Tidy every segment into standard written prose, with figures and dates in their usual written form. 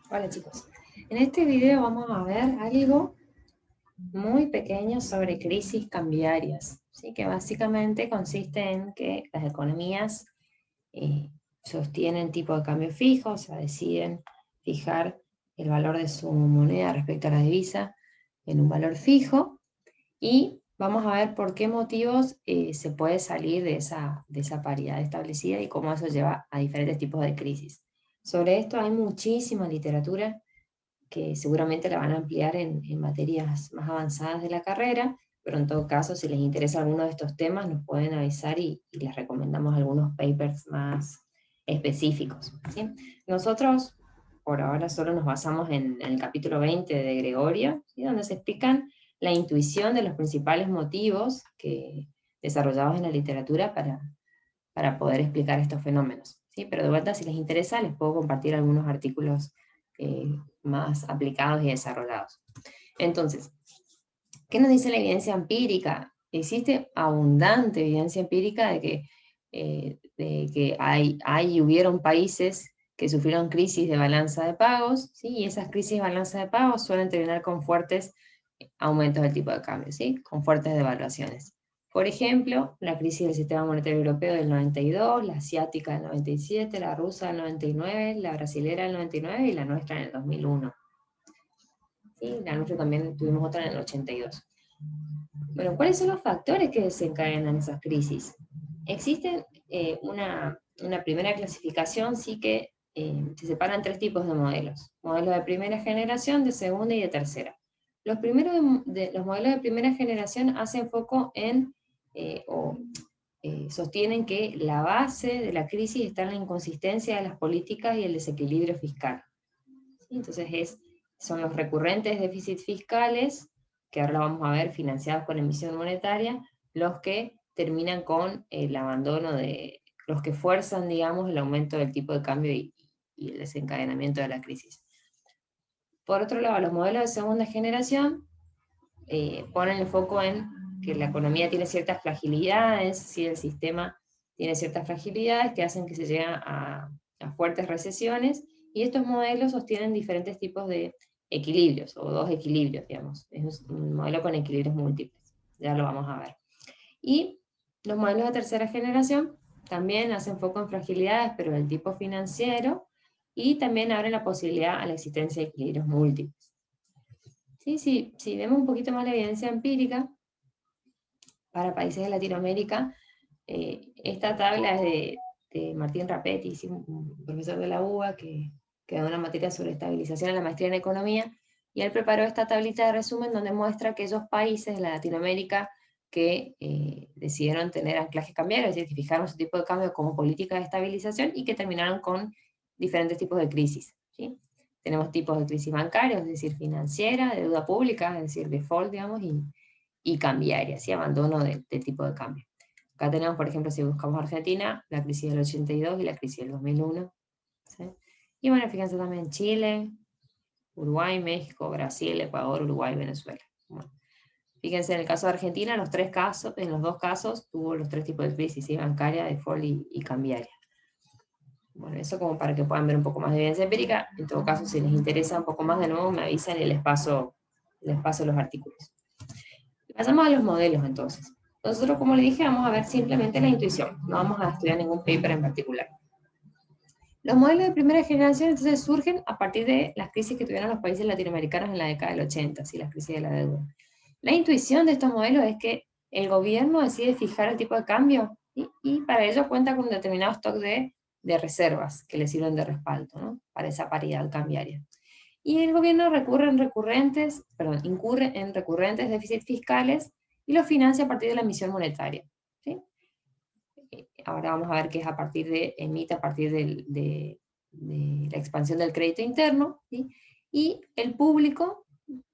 Hola chicos, en este video vamos a ver algo muy pequeño sobre crisis cambiarias, ¿sí? Que básicamente consiste en que las economías sostienen tipo de cambio fijo, o sea, deciden fijar el valor de su moneda respecto a la divisa en un valor fijo, y vamos a ver por qué motivos se puede salir de esa paridad establecida y cómo eso lleva a diferentes tipos de crisis. Sobre esto hay muchísima literatura que seguramente la van a ampliar en materias más avanzadas de la carrera, pero en todo caso, si les interesa alguno de estos temas, nos pueden avisar y les recomendamos algunos papers más específicos, ¿sí? Nosotros, por ahora, solo nos basamos en el capítulo 20 de Gregorio, ¿sí? Donde se explican la intuición de los principales motivos desarrollados en la literatura para poder explicar estos fenómenos, ¿sí? Pero de vuelta, si les interesa, les puedo compartir algunos artículos más aplicados y desarrollados. Entonces, ¿qué nos dice la evidencia empírica? Existe abundante evidencia empírica de que hay y hubieron países que sufrieron crisis de balanza de pagos, ¿sí? Y esas crisis de balanza de pagos suelen terminar con fuertes aumentos del tipo de cambio, ¿sí? Con fuertes devaluaciones. Por ejemplo, la crisis del sistema monetario europeo del 92, la asiática del 97, la rusa del 99, la brasilera del 99 y la nuestra en el 2001. ¿Sí? La nuestra también tuvimos otra en el 82. Bueno, ¿cuáles son los factores que desencadenan esas crisis? Existe una primera clasificación, sí que se separan tres tipos de modelos. Modelos de primera generación, de segunda y de tercera. Los modelos de primera generación hacen foco en, sostienen que la base de la crisis está en la inconsistencia de las políticas y el desequilibrio fiscal. ¿Sí? Entonces son los recurrentes déficits fiscales, que ahora lo vamos a ver, financiados con emisión monetaria, los que terminan con el abandono los que fuerzan, digamos, el aumento del tipo de cambio y el desencadenamiento de la crisis. Por otro lado, los modelos de segunda generación ponen el foco en que la economía tiene ciertas fragilidades, ¿sí? El sistema tiene ciertas fragilidades que hacen que se llegue a fuertes recesiones, y estos modelos sostienen diferentes tipos de equilibrios, o dos equilibrios, digamos. Es un modelo con equilibrios múltiples, ya lo vamos a ver. Y los modelos de tercera generación también hacen foco en fragilidades, pero del tipo financiero, y también abren la posibilidad a la existencia de equilibrios múltiples. Sí, si vemos un poquito más la evidencia empírica para países de Latinoamérica, esta tabla es de Martín Rapetti, un profesor de la UBA que da una materia sobre estabilización en la maestría en economía, y él preparó esta tablita de resumen donde muestra aquellos países de Latinoamérica que decidieron tener anclaje cambiario, es decir, que fijaron su tipo de cambio como política de estabilización y que terminaron con diferentes tipos de crisis, ¿sí? Tenemos tipos de crisis bancarias, es decir, financiera, de deuda pública, es decir, default, digamos, y cambiaria, ¿sí? Abandono del tipo de cambio. Acá tenemos, por ejemplo, si buscamos Argentina, la crisis del 82 y la crisis del 2001. ¿Sí? Y bueno, fíjense también Chile, Uruguay, México, Brasil, Ecuador, Uruguay, Venezuela. Bueno, fíjense en el caso de Argentina, en los dos casos tuvo los tres tipos de crisis, ¿sí? Bancaria, default y cambiaria. Bueno, eso como para que puedan ver un poco más de evidencia empírica. En todo caso, si les interesa un poco más, de nuevo me avisan y les paso los artículos. Pasamos a los modelos entonces. Nosotros, como le dije, vamos a ver simplemente la intuición, no vamos a estudiar ningún paper en particular. Los modelos de primera generación entonces surgen a partir de las crisis que tuvieron los países latinoamericanos en la década del 80, ¿sí? Las crisis de la deuda. La intuición de estos modelos es que el gobierno decide fijar el tipo de cambio y para ello cuenta con un determinado stock de reservas que le sirven de respaldo, ¿no? Para esa paridad cambiaria. Y el gobierno incurre en recurrentes déficits fiscales y los financia a partir de la emisión monetaria, ¿sí? Ahora vamos a ver que es emite a partir de la expansión del crédito interno, ¿sí? Y el público,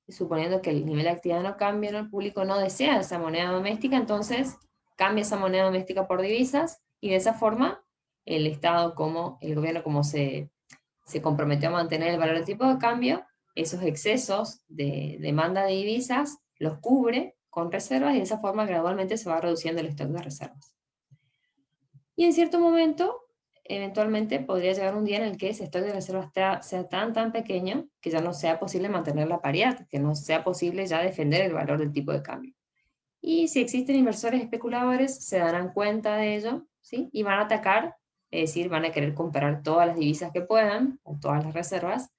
suponiendo que el nivel de actividad no cambia, ¿no? El público no desea esa moneda doméstica, entonces cambia esa moneda doméstica por divisas, y de esa forma el Estado, el gobierno, como se comprometió a mantener el valor del tipo de cambio, esos excesos de demanda de divisas los cubre con reservas, y de esa forma gradualmente se va reduciendo el stock de reservas. Y en cierto momento eventualmente podría llegar un día en el que ese stock de reservas sea tan pequeño que ya no sea posible mantener la paridad, que no sea posible ya defender el valor del tipo de cambio. Y si existen inversores especuladores, se darán cuenta de ello, ¿sí? Y van a atacar, es decir, van a querer comprar todas las divisas que puedan, o todas las reservas,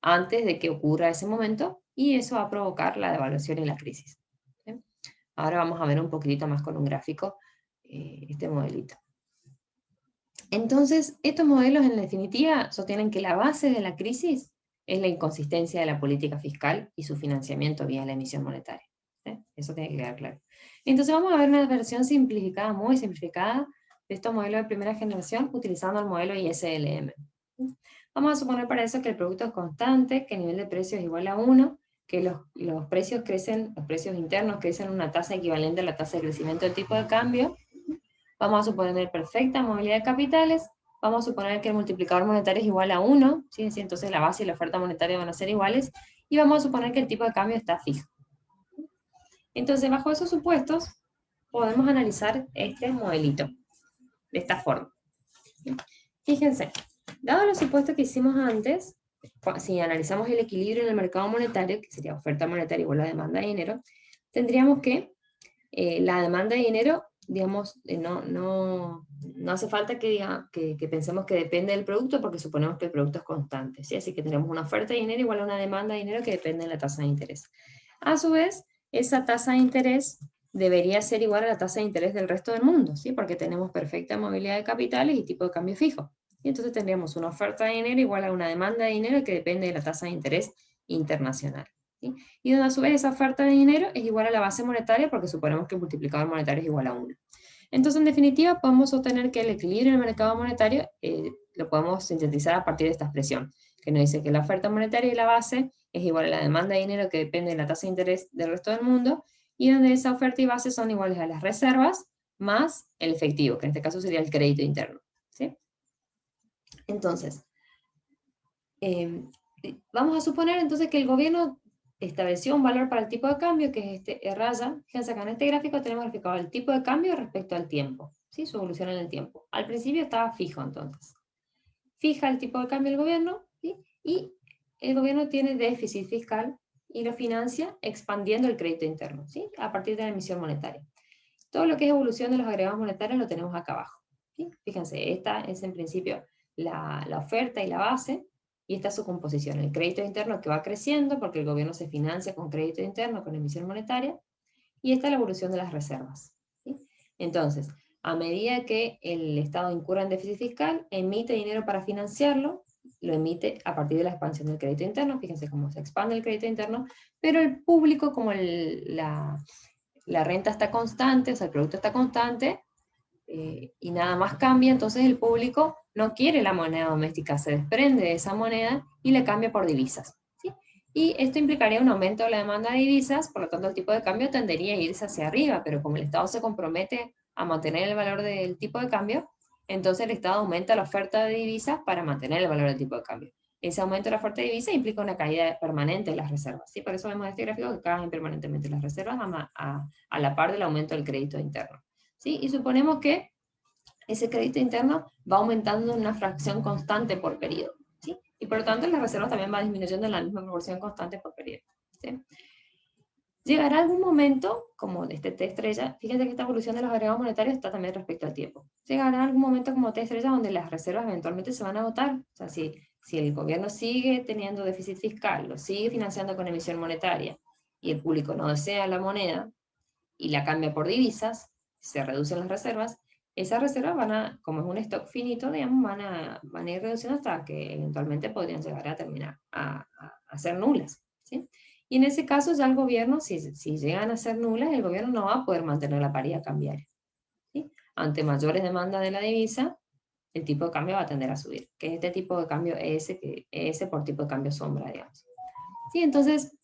antes de que ocurra ese momento, y eso va a provocar la devaluación y la crisis. ¿Sí? Ahora vamos a ver un poquitito más con un gráfico este modelito. Entonces, estos modelos en definitiva sostienen que la base de la crisis es la inconsistencia de la política fiscal y su financiamiento vía la emisión monetaria. ¿Sí? Eso tiene que quedar claro. Entonces vamos a ver una versión simplificada, muy simplificada, de estos modelos de primera generación utilizando el modelo ISLM. ¿Sí? Vamos a suponer para eso que el producto es constante, que el nivel de precio es igual a 1, que los precios crecen, los precios internos crecen una tasa equivalente a la tasa de crecimiento del tipo de cambio. Vamos a suponer perfecta movilidad de capitales, vamos a suponer que el multiplicador monetario es igual a 1, ¿sí? Entonces la base y la oferta monetaria van a ser iguales, y vamos a suponer que el tipo de cambio está fijo. Entonces, bajo esos supuestos, podemos analizar este modelito, de esta forma. Fíjense, dado los supuestos que hicimos antes, si analizamos el equilibrio en el mercado monetario, que sería oferta monetaria igual a demanda de dinero, tendríamos que la demanda de dinero, digamos, no hace falta que pensemos que depende del producto, porque suponemos que el producto es constante, ¿sí? Así que tenemos una oferta de dinero igual a una demanda de dinero que depende de la tasa de interés. A su vez, esa tasa de interés debería ser igual a la tasa de interés del resto del mundo, ¿sí? Porque tenemos perfecta movilidad de capitales y tipo de cambio fijo. Y entonces tendríamos una oferta de dinero igual a una demanda de dinero que depende de la tasa de interés internacional. ¿Sí? Y donde a su vez esa oferta de dinero es igual a la base monetaria, porque suponemos que el multiplicador monetario es igual a 1. Entonces, en definitiva, podemos sostener que el equilibrio en el mercado monetario lo podemos sintetizar a partir de esta expresión, que nos dice que la oferta monetaria y la base es igual a la demanda de dinero que depende de la tasa de interés del resto del mundo, y donde esa oferta y base son iguales a las reservas más el efectivo, que en este caso sería el crédito interno. ¿Sí? Entonces, vamos a suponer entonces que el gobierno estableció un valor para el tipo de cambio, que es este E raya. Fíjense acá en este gráfico tenemos graficado el tipo de cambio respecto al tiempo, ¿sí? Su evolución en el tiempo. Al principio estaba fijo entonces. Fija el tipo de cambio el gobierno, ¿sí? Y el gobierno tiene déficit fiscal y lo financia expandiendo el crédito interno, ¿sí? A partir de la emisión monetaria. Todo lo que es evolución de los agregados monetarios lo tenemos acá abajo, ¿sí? Fíjense, esta es en principio la oferta y la base, y esta es su composición, el crédito interno que va creciendo porque el gobierno se financia con crédito interno, con emisión monetaria, y esta es la evolución de las reservas. ¿Sí? Entonces, a medida que el Estado incurra en déficit fiscal, emite dinero para financiarlo, lo emite a partir de la expansión del crédito interno, fíjense cómo se expande el crédito interno, pero el público, como la renta está constante, o sea, el producto está constante, y nada más cambia, entonces el público no quiere la moneda doméstica, se desprende de esa moneda y le cambia por divisas. ¿Sí? Y esto implicaría un aumento de la demanda de divisas, por lo tanto el tipo de cambio tendería a irse hacia arriba, pero como el Estado se compromete a mantener el valor del tipo de cambio, entonces el Estado aumenta la oferta de divisas para mantener el valor del tipo de cambio. Ese aumento de la oferta de divisas implica una caída permanente de las reservas. ¿Sí? Por eso vemos en este gráfico que caen permanentemente las reservas a la par del aumento del crédito interno. ¿Sí? Y suponemos que ese crédito interno va aumentando en una fracción constante por periodo. ¿Sí? Y por lo tanto las reservas también van disminuyendo en la misma proporción constante por periodo. ¿Sí? Llegará algún momento, como de este T estrella, fíjense que esta evolución de los agregados monetarios está también respecto al tiempo. Llegará algún momento como T estrella donde las reservas eventualmente se van a agotar. O sea, si el gobierno sigue teniendo déficit fiscal, lo sigue financiando con emisión monetaria, y el público no desea la moneda, y la cambia por divisas, se reducen las reservas, esas reservas van a, como es un stock finito, digamos, van a ir reduciendo hasta que eventualmente podrían llegar a terminar, a ser nulas. ¿Sí? Y en ese caso ya el gobierno, si llegan a ser nulas, el gobierno no va a poder mantener la paridad cambiaria. ¿Sí? Ante mayores demandas de la divisa, el tipo de cambio va a tender a subir, que es este tipo de cambio ES por tipo de cambio sombra, digamos. ¿Sí? Entonces,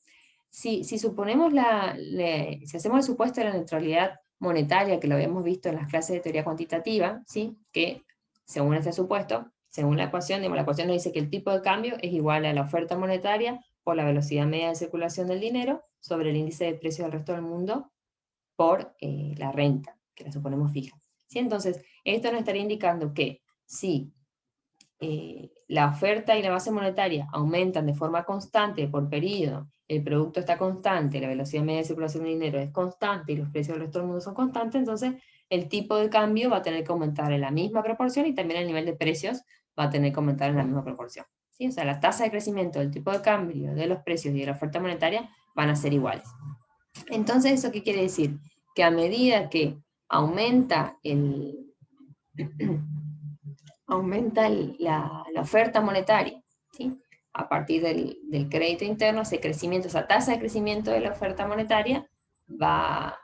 si suponemos si hacemos el supuesto de la neutralidad monetaria, que lo habíamos visto en las clases de teoría cuantitativa, ¿sí? Que según este supuesto, según la ecuación, digamos, la ecuación nos dice que el tipo de cambio es igual a la oferta monetaria por la velocidad media de circulación del dinero sobre el índice de precios del resto del mundo por la renta, que la suponemos fija. ¿Sí? Entonces, esto nos estaría indicando que si la oferta y la base monetaria aumentan de forma constante por periodo, el producto está constante, la velocidad media de circulación de dinero es constante y los precios del resto del mundo son constantes, entonces el tipo de cambio va a tener que aumentar en la misma proporción y también el nivel de precios va a tener que aumentar en la misma proporción. ¿Sí? O sea, la tasa de crecimiento del tipo de cambio, de los precios y de la oferta monetaria van a ser iguales. Entonces, ¿eso qué quiere decir? Que a medida que aumenta la oferta monetaria, ¿sí? A partir del crédito interno, ese crecimiento, esa tasa de crecimiento de la oferta monetaria va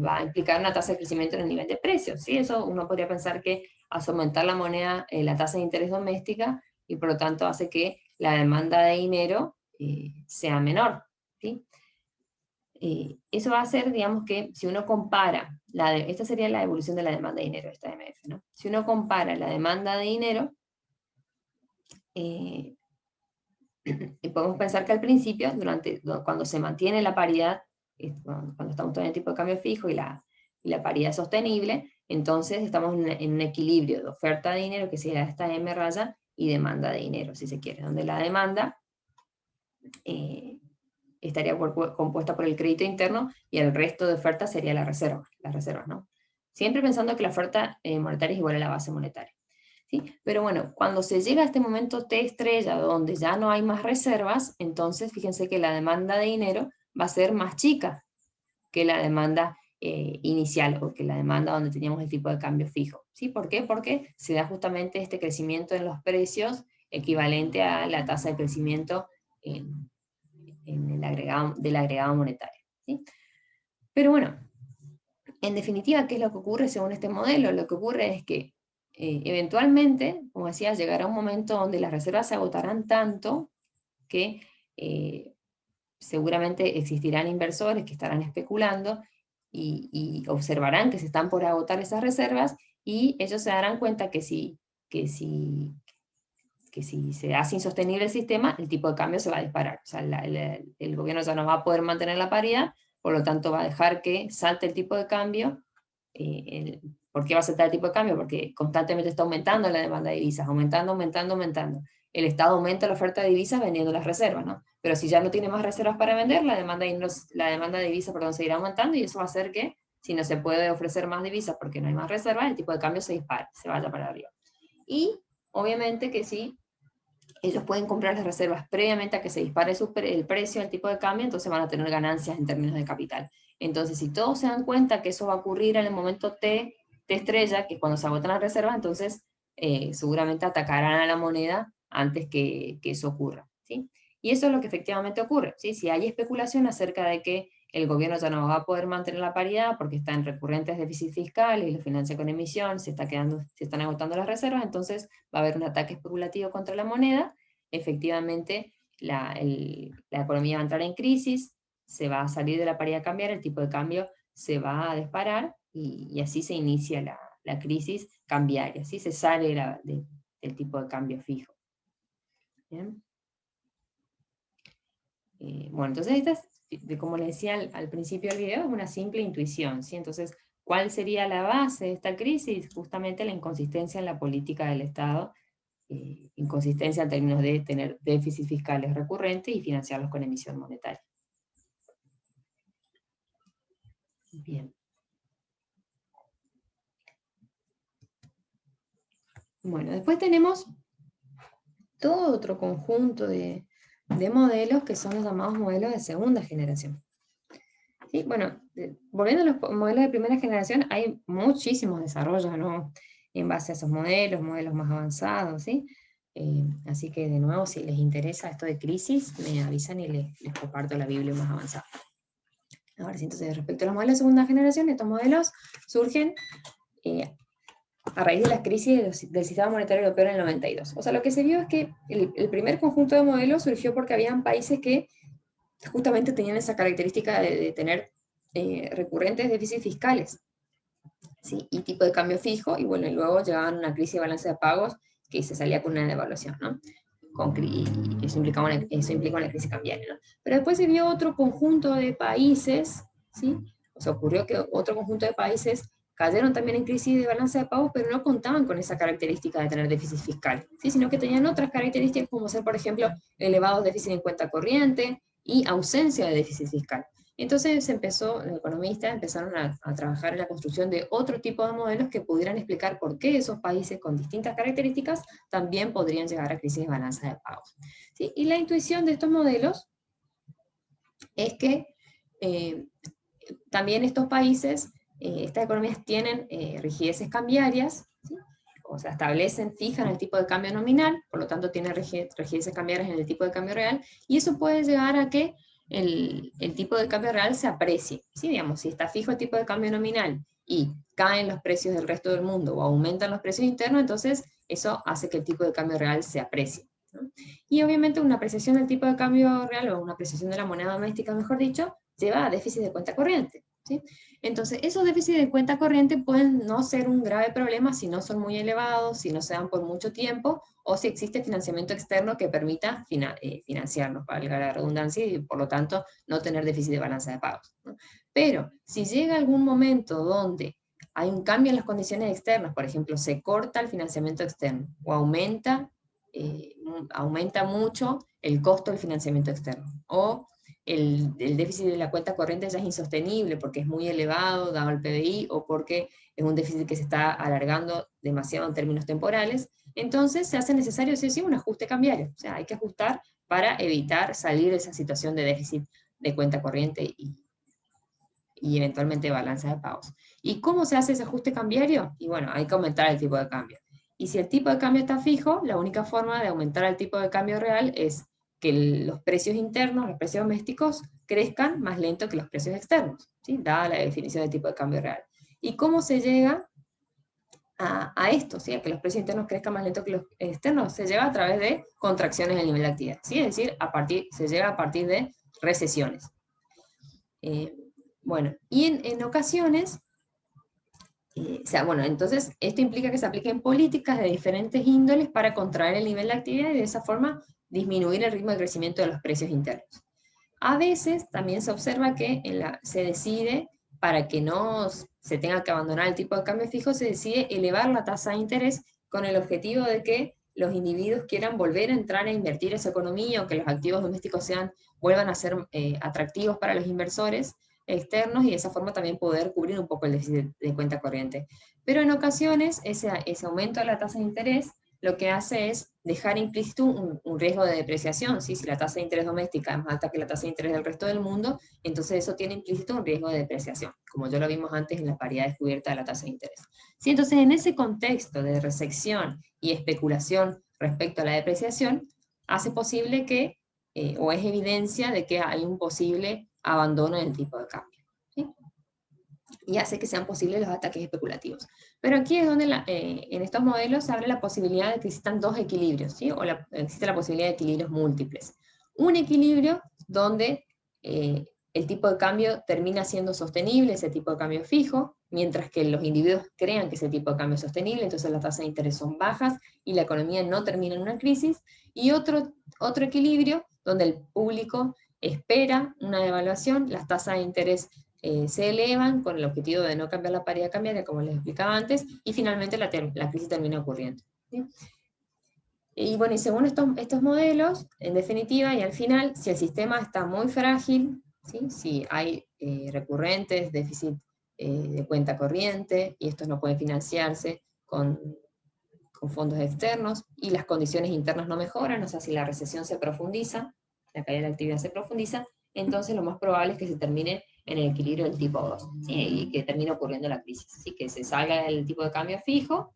a implicar una tasa de crecimiento en el nivel de precios, ¿sí? Eso uno podría pensar que hace aumentar la moneda, la tasa de interés doméstica, y por lo tanto hace que la demanda de dinero sea menor, ¿sí? Eso va a hacer, digamos que, si uno compara, esta sería la evolución de la demanda de dinero, esta MF, ¿no? Si uno compara la demanda de dinero, y podemos pensar que al principio, cuando se mantiene la paridad, cuando estamos en el tipo de cambio fijo y la paridad sostenible, entonces estamos en un equilibrio de oferta de dinero, que sería esta M raya, y demanda de dinero, si se quiere, donde la demanda estaría compuesta por el crédito interno y el resto de oferta sería las reservas, ¿no? Siempre pensando que la oferta monetaria es igual a la base monetaria. ¿Sí? Pero bueno, cuando se llega a este momento T estrella, donde ya no hay más reservas, entonces fíjense que la demanda de dinero va a ser más chica que la demanda inicial, o que la demanda donde teníamos el tipo de cambio fijo. ¿Sí? ¿Por qué? Porque se da justamente este crecimiento en los precios equivalente a la tasa de crecimiento en el del agregado monetario. ¿Sí? Pero bueno, en definitiva, ¿qué es lo que ocurre según este modelo? Lo que ocurre es que eventualmente, como decía, llegará un momento donde las reservas se agotarán tanto que seguramente existirán inversores que estarán especulando y observarán que se están por agotar esas reservas, y ellos se darán cuenta que si se hace insostenible el sistema, el tipo de cambio se va a disparar. O sea, el gobierno ya no va a poder mantener la paridad, por lo tanto va a dejar que salte el tipo de cambio. ¿Por qué va a saltar el tipo de cambio? Porque constantemente está aumentando la demanda de divisas, aumentando. El Estado aumenta la oferta de divisas vendiendo las reservas, ¿no? Pero si ya no tiene más reservas para vender, la demanda de divisas, seguirá aumentando, y eso va a hacer que, si no se puede ofrecer más divisas porque no hay más reservas, el tipo de cambio se dispare, se vaya para arriba. Y obviamente que si ellos pueden comprar las reservas previamente a que se dispare el precio, el tipo de cambio, entonces van a tener ganancias en términos de capital. Entonces, si todos se dan cuenta que eso va a ocurrir en el momento T estrella, que es cuando se agotan las reservas, entonces seguramente atacarán a la moneda antes que eso ocurra, ¿sí? Y eso es lo que efectivamente ocurre, ¿sí? Si hay especulación acerca de que el gobierno ya no va a poder mantener la paridad porque está en recurrentes déficits fiscales y lo financia con emisión, se están agotando las reservas, entonces va a haber un ataque especulativo contra la moneda. Efectivamente, la economía va a entrar en crisis, se va a salir de la paridad cambiaria, el tipo de cambio se va a disparar, y así se inicia la crisis cambiaria, así se sale del tipo de cambio fijo. ¿Bien? Bueno, entonces esta es, como les decía al principio del video, es una simple intuición, ¿sí? Entonces, ¿cuál sería la base de esta crisis? Justamente la inconsistencia en la política del Estado, inconsistencia en términos de tener déficits fiscales recurrentes y financiarlos con emisión monetaria. Bien. Bueno, después tenemos todo otro conjunto de modelos que son los llamados modelos de segunda generación. ¿Sí? Bueno, volviendo a los modelos de primera generación, hay muchísimos desarrollos, ¿no?, en base a esos modelos más avanzados, ¿sí? Así que, de nuevo, si les interesa esto de crisis, me avisan y les comparto la Biblia más avanzada. Ahora sí, entonces, respecto a los modelos de segunda generación, estos modelos surgen a raíz de las crisis del sistema monetario europeo en el 92. O sea, lo que se vio es que el primer conjunto de modelos surgió porque habían países que justamente tenían esa característica de tener recurrentes déficits fiscales, ¿sí? Y tipo de cambio fijo, y bueno, y luego llegaban a una crisis de balance de pagos que se salía con una devaluación, ¿no? Y eso implica una crisis cambiaria, ¿no? Pero después se vio otro conjunto de países, ¿sí? O sea, ocurrió que otro conjunto de países cayeron también en crisis de balanza de pagos, pero no contaban con esa característica de tener déficit fiscal, ¿sí? Sino que tenían otras características como ser, por ejemplo, elevados déficits en cuenta corriente y ausencia de déficit fiscal. Entonces los economistas empezaron a trabajar en la construcción de otro tipo de modelos que pudieran explicar por qué esos países con distintas características también podrían llegar a crisis de balanza de pagos, ¿sí? Y la intuición de estos modelos es que también estos países, estas economías tienen rigideces cambiarias, ¿sí? O sea, fijan el tipo de cambio nominal, por lo tanto tienen rigideces cambiarias en el tipo de cambio real, y eso puede llegar a que el tipo de cambio real se aprecie, ¿sí? Digamos, si está fijo el tipo de cambio nominal y caen los precios del resto del mundo o aumentan los precios internos, entonces eso hace que el tipo de cambio real se aprecie, ¿no? Y obviamente una apreciación del tipo de cambio real, o una apreciación de la moneda doméstica, mejor dicho, lleva a déficit de cuenta corriente, ¿sí? Entonces, esos déficits de cuenta corriente pueden no ser un grave problema si no son muy elevados, si no se dan por mucho tiempo, o si existe financiamiento externo que permita financiarlos, valga la redundancia, y por lo tanto no tener déficit de balanza de pagos, ¿no? Pero si llega algún momento donde hay un cambio en las condiciones externas, por ejemplo, se corta el financiamiento externo, o aumenta mucho el costo del financiamiento externo, o el déficit de la cuenta corriente ya es insostenible porque es muy elevado dado el PBI, o porque es un déficit que se está alargando demasiado en términos temporales, entonces se hace necesario, sí o sí, un ajuste cambiario. O sea, hay que ajustar para evitar salir de esa situación de déficit de cuenta corriente y eventualmente balanza de pagos. ¿Y cómo se hace ese ajuste cambiario? Y bueno, hay que aumentar el tipo de cambio. Y si el tipo de cambio está fijo, la única forma de aumentar el tipo de cambio real es que los precios internos, los precios domésticos, crezcan más lento que los precios externos, ¿sí? Dada la definición de tipo de cambio real. ¿Y cómo se llega a esto, ¿sí? A que los precios internos crezcan más lento que los externos? Se llega a través de contracciones del nivel de actividad, ¿sí? Es decir, se llega a partir de recesiones. Bueno, y en ocasiones, o sea, bueno, entonces esto implica que se apliquen políticas de diferentes índoles para contraer el nivel de actividad y de esa forma disminuir el ritmo de crecimiento de los precios internos. A veces también se observa que se decide, para que no se tenga que abandonar el tipo de cambio fijo, se decide elevar la tasa de interés con el objetivo de que los individuos quieran volver a entrar a invertir esa economía, o que los activos domésticos vuelvan a ser atractivos para los inversores externos, y de esa forma también poder cubrir un poco el déficit de cuenta corriente. Pero en ocasiones ese aumento de la tasa de interés lo que hace es dejar implícito un riesgo de depreciación, ¿sí? Si la tasa de interés doméstica es más alta que la tasa de interés del resto del mundo, entonces eso tiene implícito un riesgo de depreciación, como ya lo vimos antes en la paridad descubierta de la tasa de interés, ¿sí? Entonces, en ese contexto de resección y especulación respecto a la depreciación, hace posible que, o es evidencia de que hay un posible abandono del tipo de cambio, ¿sí? Y hace que sean posibles los ataques especulativos. Pero aquí es donde en estos modelos se abre la posibilidad de que existan dos equilibrios, ¿sí? O existe la posibilidad de equilibrios múltiples. Un equilibrio donde el tipo de cambio termina siendo sostenible, ese tipo de cambio fijo, mientras que los individuos crean que ese tipo de cambio es sostenible, entonces las tasas de interés son bajas y la economía no termina en una crisis. Y otro equilibrio donde el público espera una devaluación, las tasas de interés se elevan con el objetivo de no cambiar la paridad cambiaria, como les explicaba antes, y finalmente la crisis termina ocurriendo, ¿sí? Y bueno, y según estos modelos, en definitiva, y al final, si el sistema está muy frágil, ¿sí? Si hay recurrentes déficit de cuenta corriente, y estos no pueden financiarse con fondos externos, y las condiciones internas no mejoran, o sea, si la recesión se profundiza, la caída de la actividad se profundiza, entonces lo más probable es que se termine en el equilibrio del tipo 2, ¿sí? Y que termine ocurriendo la crisis, ¿sí? Que se salga del tipo de cambio fijo,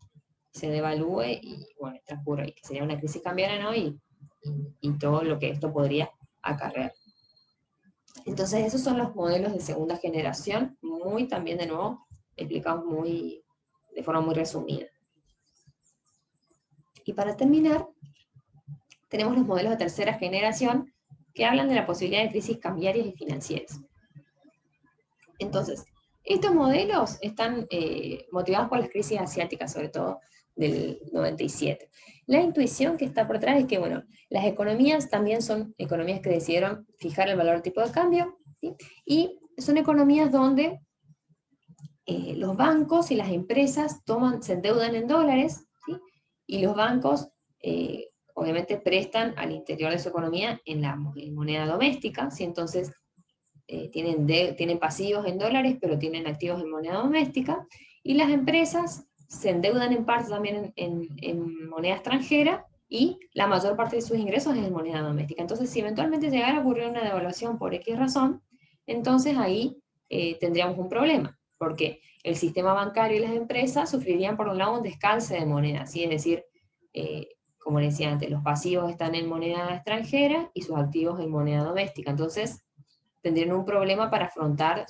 se devalúe y bueno, transcurra, y que sería una crisis cambiaria, ¿no? Y todo lo que esto podría acarrear. Entonces esos son los modelos de segunda generación, muy también de nuevo explicados de forma muy resumida. Y para terminar, tenemos los modelos de tercera generación que hablan de la posibilidad de crisis cambiarias y financieras. Entonces, estos modelos están motivados por las crisis asiáticas, sobre todo del 97. La intuición que está por detrás es que, bueno, las economías también son economías que decidieron fijar el valor tipo de cambio, ¿sí? Y son economías donde los bancos y las empresas se endeudan en dólares, ¿sí? Y los bancos obviamente prestan al interior de su economía en moneda doméstica, ¿sí? Entonces tienen pasivos en dólares, pero tienen activos en moneda doméstica, y las empresas se endeudan en parte también en moneda extranjera, y la mayor parte de sus ingresos es en moneda doméstica. Entonces, si eventualmente llegara a ocurrir una devaluación por X razón, entonces ahí tendríamos un problema, porque el sistema bancario y las empresas sufrirían por un lado un descalce de moneda, ¿sí? Es decir, como les decía antes, los pasivos están en moneda extranjera y sus activos en moneda doméstica. Entonces, tendrían un problema para afrontar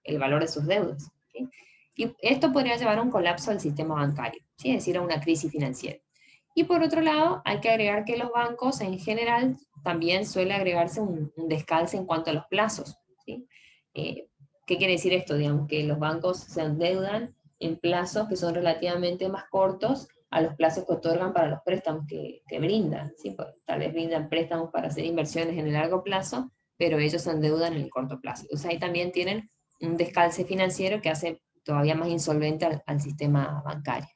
el valor de sus deudas, ¿sí? Y esto podría llevar a un colapso del sistema bancario, ¿sí? Es decir, a una crisis financiera. Y por otro lado, hay que agregar que los bancos en general también suele agregarse un descalce en cuanto a los plazos, ¿sí? ¿Qué quiere decir esto? Digamos que los bancos se endeudan en plazos que son relativamente más cortos a los plazos que otorgan para los préstamos que brindan, ¿sí? Pues, tal vez brindan préstamos para hacer inversiones en el largo plazo, pero ellos se endeudan en el corto plazo. Entonces ahí también tienen un descalce financiero que hace todavía más insolvente al sistema bancario.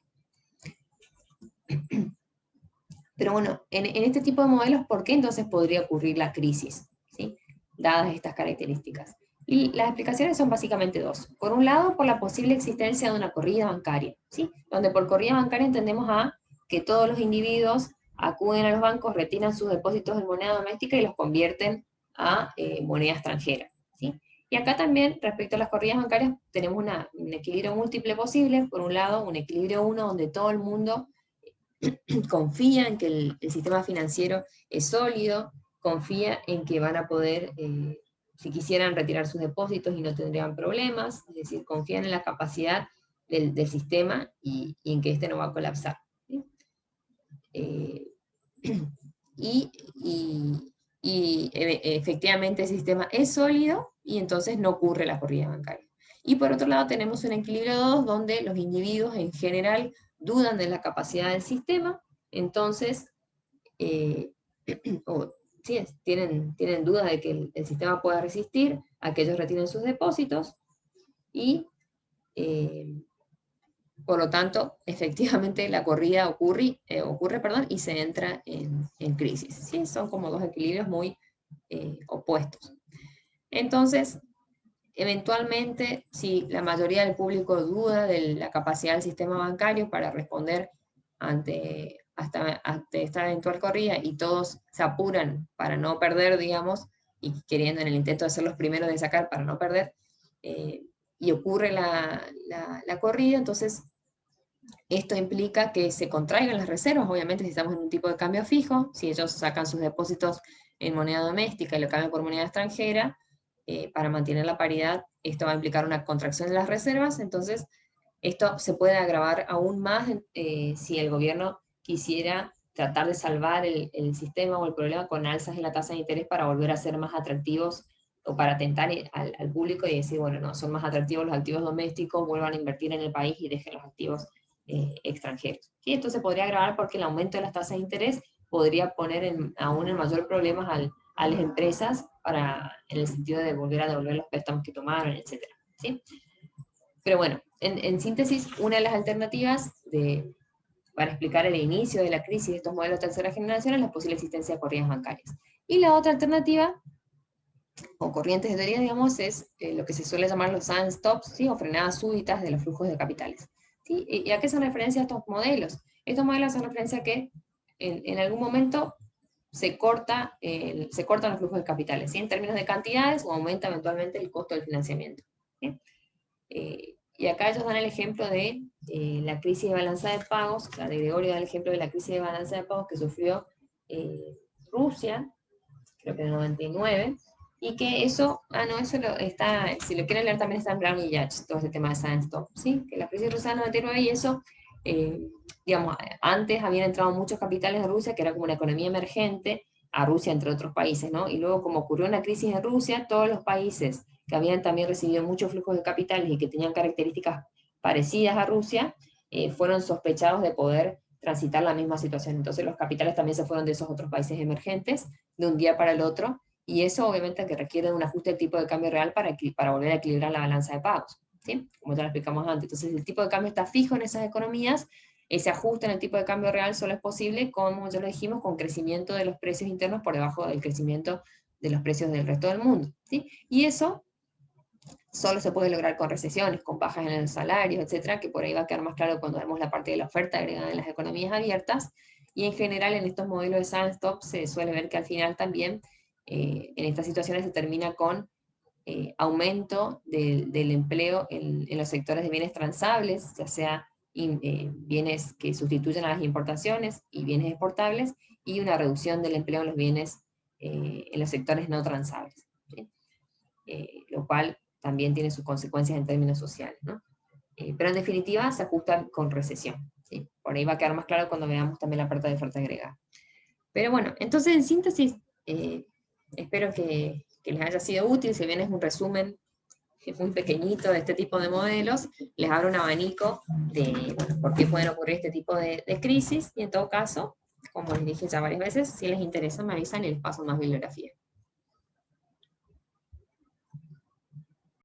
Pero bueno, en este tipo de modelos, ¿por qué entonces podría ocurrir la crisis? ¿Sí? Dadas estas características. Y las explicaciones son básicamente dos. Por un lado, por la posible existencia de una corrida bancaria, ¿sí? Donde por corrida bancaria entendemos a que todos los individuos acuden a los bancos, retiran sus depósitos en moneda doméstica y los convierten a moneda extranjera, ¿sí? Y acá también, respecto a las corridas bancarias, tenemos un equilibrio múltiple posible. Por un lado, un equilibrio 1 donde todo el mundo confía en que el sistema financiero es sólido, confía en que van a poder, si quisieran, retirar sus depósitos y no tendrían problemas, es decir, confían en la capacidad del sistema y en que éste no va a colapsar, ¿sí? Efectivamente el sistema es sólido y entonces no ocurre la corrida bancaria. Y por otro lado tenemos un equilibrio 2 donde los individuos en general dudan de la capacidad del sistema, entonces sí, tienen dudas de que el sistema pueda resistir a que ellos retiren sus depósitos y por lo tanto, efectivamente la corrida ocurre, y se entra en crisis. ¿Sí? Son como dos equilibrios muy opuestos. Entonces, eventualmente, si la mayoría del público duda de la capacidad del sistema bancario para responder ante esta eventual corrida y todos se apuran para no perder, digamos, y queriendo en el intento de ser los primeros de sacar para no perder, y ocurre la corrida, entonces esto implica que se contraigan las reservas, obviamente si estamos en un tipo de cambio fijo, si ellos sacan sus depósitos en moneda doméstica y lo cambian por moneda extranjera, para mantener la paridad, esto va a implicar una contracción de las reservas, entonces esto se puede agravar aún más si el gobierno quisiera tratar de salvar el sistema o el problema con alzas en la tasa de interés para volver a ser más atractivos o para tentar al público y decir, bueno, no, son más atractivos los activos domésticos, vuelvan a invertir en el país y dejen los activos extranjeros. Y esto se podría agravar porque el aumento de las tasas de interés podría poner aún en mayor problemas a las empresas en el sentido de volver a devolver los préstamos que tomaron, etc. ¿Sí? Pero bueno, en síntesis, una de las alternativas para explicar el inicio de la crisis de estos modelos de tercera generación es la posible existencia de corridas bancarias. Y la otra alternativa, o corrientes de teoría, digamos, es lo que se suele llamar los sudden stops, ¿sí? O frenadas súbitas de los flujos de capitales. ¿Sí? ¿Y a qué son referencia estos modelos? Estos modelos son referencia a que en algún momento se cortan los flujos de capitales, ¿sí? En términos de cantidades, o aumenta eventualmente el costo del financiamiento, ¿sí? Y acá ellos dan el ejemplo de la crisis de balanza de pagos, o sea, de Gregorio da el ejemplo de la crisis de balanza de pagos que sufrió Rusia, creo que en el 99, y que eso, si lo quieren leer también está en Brown y Yatch, todo ese tema de Science Stop, ¿sí? Que la crisis rusa del 99 y eso, digamos, antes habían entrado muchos capitales de Rusia, que era como una economía emergente, a Rusia entre otros países, ¿no? Y luego como ocurrió una crisis en Rusia, todos los países que habían también recibido muchos flujos de capitales y que tenían características parecidas a Rusia, fueron sospechados de poder transitar la misma situación. Entonces los capitales también se fueron de esos otros países emergentes de un día para el otro, y eso obviamente que requiere un ajuste del tipo de cambio real para volver a equilibrar la balanza de pagos. ¿sí? Como ya lo explicamos antes. Entonces, el tipo de cambio está fijo en esas economías, ese ajuste en el tipo de cambio real solo es posible, como ya lo dijimos, con crecimiento de los precios internos por debajo del crecimiento de los precios del resto del mundo, ¿sí? Y eso solo se puede lograr con recesiones, con bajas en los salarios, etcétera, que por ahí va a quedar más claro cuando vemos la parte de la oferta agregada en las economías abiertas, y en general en estos modelos de Sandstop se suele ver que al final también en estas situaciones se termina con aumento del empleo en los sectores de bienes transables, ya sea bienes que sustituyen a las importaciones y bienes exportables, y una reducción del empleo en los bienes en los sectores no transables, ¿sí? Lo cual también tiene sus consecuencias en términos sociales, ¿no? Pero en definitiva se ajustan con recesión, ¿sí? Por ahí va a quedar más claro cuando veamos también la parte de oferta agregada. Pero bueno, entonces en síntesis, espero que les haya sido útil. Si bien es un resumen muy pequeñito de este tipo de modelos, les abre un abanico de, bueno, por qué pueden ocurrir este tipo de crisis, y en todo caso, como les dije ya varias veces, si les interesa me avisan y les paso más bibliografía.